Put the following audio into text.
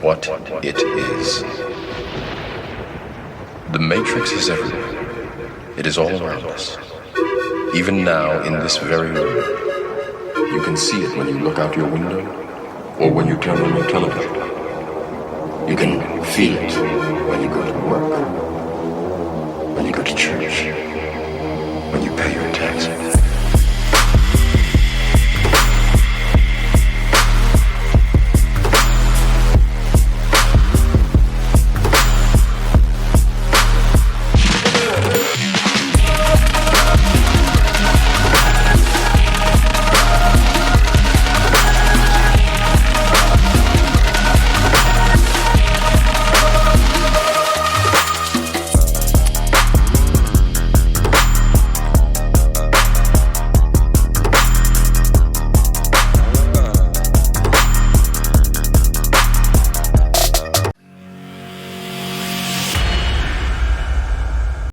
what it is. The Matrix is everywhere. It is all around us. Even now, in this very room, you can see it when you look out your window or when you turn on your television. You can feel it when you go to work, when you go to church.